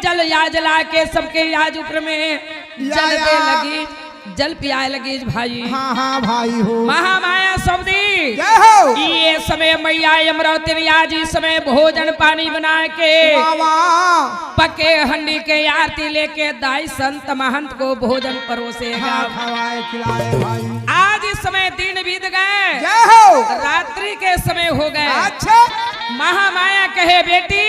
जल याज ला के सबके याज ऊपर में जल दे लगी, जल पियाए लगी भाई। हाँ हाँ भाई हो। महामाया सौदी जय हो। ये समय मैया अमरावती आज इस समय भोजन पानी बना के पके हंडी के आरती लेके दाई संत महंत को भोजन परोसेगा। खवाए खिलाए भाई। आज इस समय दिन बीत गए, जय हो। रात्रि के समय हो गए। अच्छा। महामाया कहे बेटी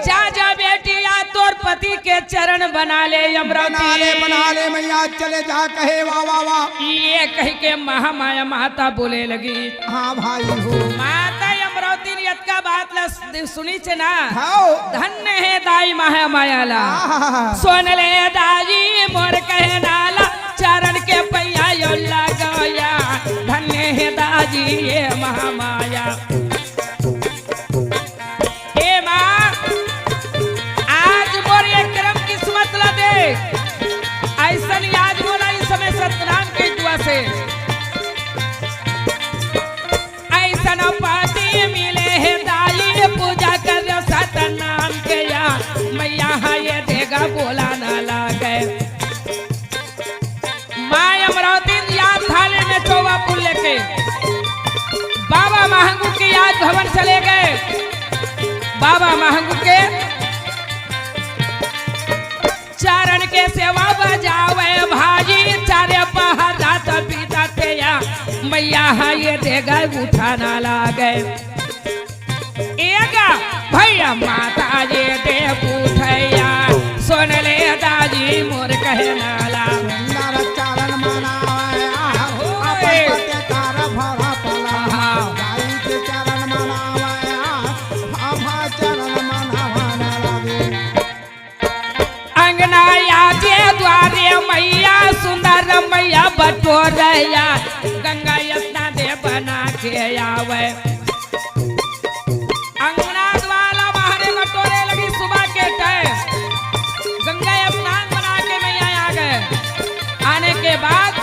जा जा बेटी या तोर पति के चरण बना ले अमरावती, बना ले मैया चले जा कहे वाह वाह वाह। ये कह के महामाया माता बोले लगी। हाँ भाई हो। माता अमरावती ने का बात सुनी छे ना, धन्य है दाई महामाया ला। सुन ले दाई मोर कहे नाला चरण के पैया यो लगाया, धन्य है दाजी ये महामाया। हे माँ आज मोर ये करम किस्मत ला दे, ऐसा याद बोला इस समय सत्यनारायण के दुआ से ऐसा न पाती मिले है दाई पूजा कर सत्यनारायण के या मैया हाँ ये देगा बोला ना लागे। माँ अमरावती याद थाले में चौवा फूल लेके बाबा महंगू के याद भवन चले गए। बाबा महंगू के चरण के सेवा बजावे भाई, चारे पहर रात बीताते या मैया हाँ ये देगा उठाना लागे। एगा भैया माता ये दे उठैया, सुन ले दादी मोर कहे नाला। चरण मनावे चरण मनावे अंगना याजे द्वारे मैया सुंदर मैया बटोरैया, गंगा यमुना दे बना के आवे। अंगना द्वारा बाहरे बटोरे लगी सुबह के टाइम, गंगा यमुना बना के मैया आ गए। आने के बाद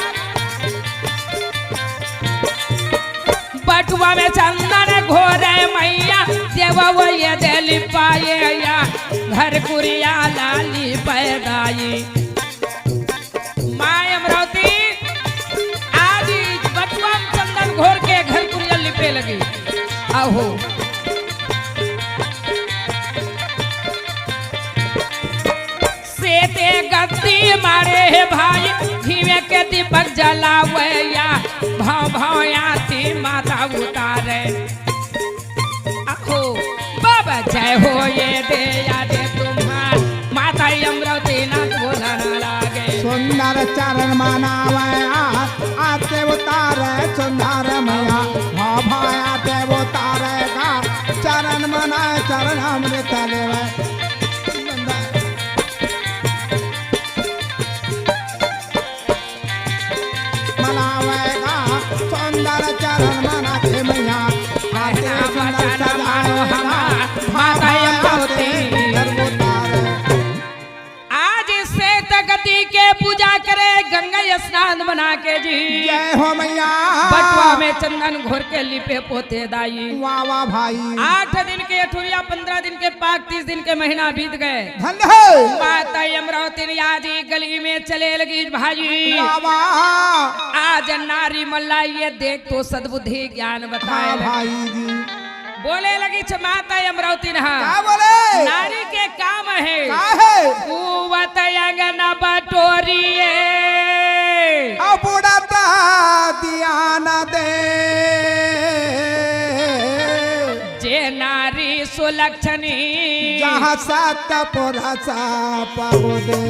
बटुआ में चंदन घोरे मैया देवा वो ये दिल पाए या घर कुरिया लाली पैदाई। माँ अमरावती आज बटुआ में चंदन घोर के घर कुरिया लिपे लगी। आहो सेते गद्दी मारे है भाई, घीवे के दीपक जलावैया भाव भाव आती माता उतारे। आहो बाबा जय हो ये दे या दे तुम्हार माता अमरावती ना बोला ना लागे। सुंदर चरण मनावे आते उतारे सुंदर मैया हाँ भाई आते उतारे का चरण मनाए चरण अमृत लेवे। मनावेगा सुंदर चरण मनाते मैया आते सुंदर सजाए माता अमरावती। आज श्वेत गति के पूजा करे गंगा स्नान बना के जी। जय हो मैया। बटुआ में चंदन घोर के लिपे पोते दाई। वाह वाह भाई। 8 दिन के अठुरिया 15 दिन के पाक 30 दिन के महीना बीत गए। धन्य है। माता अमरावती आज गली में चले लगी भाई। आज नारी मल्ला ये देख तो सद्बुद्धि ज्ञान बताए भाई जी। बोले लगी माता अमरावती क्या बोले? नारी के काम है कुवत अंगना बटोरिए बुढ़ता दिया न दे, जे नारी सुलक्षणी जहाँ सत पुरसा पाओ दे।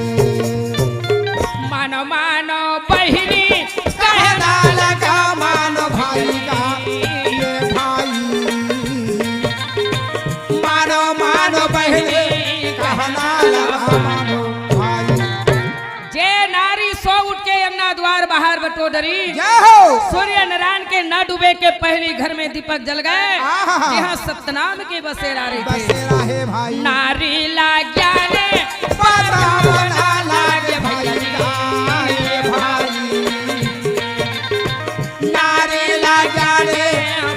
मानो मानो बहिनी कहना लगा मानो भाई का ये भाई, मानो मानो बहिनी कहना लगा मानो भाई। जे नारी सो उठ के यमुना द्वार बाहर बटोदरी, सूर्य नारायण के न डूबे के पहले घर में दीपक जल गए। यहाँ सतनाम के बसेरा रहे भाई। नारी लाग्या ने पता बना लागे भैया भाई, नारी लाग्या ने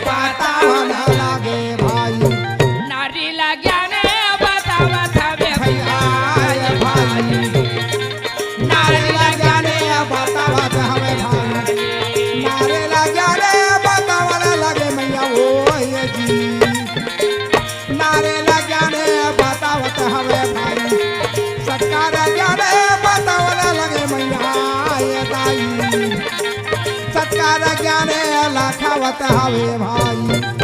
पता बना लागे भाई, नारी लाग्या ने पता बता भैया सत्कार ज्ञाने बतावने लगे मैया ये दाई सत्कार ज्ञाने लखावत हवे भाई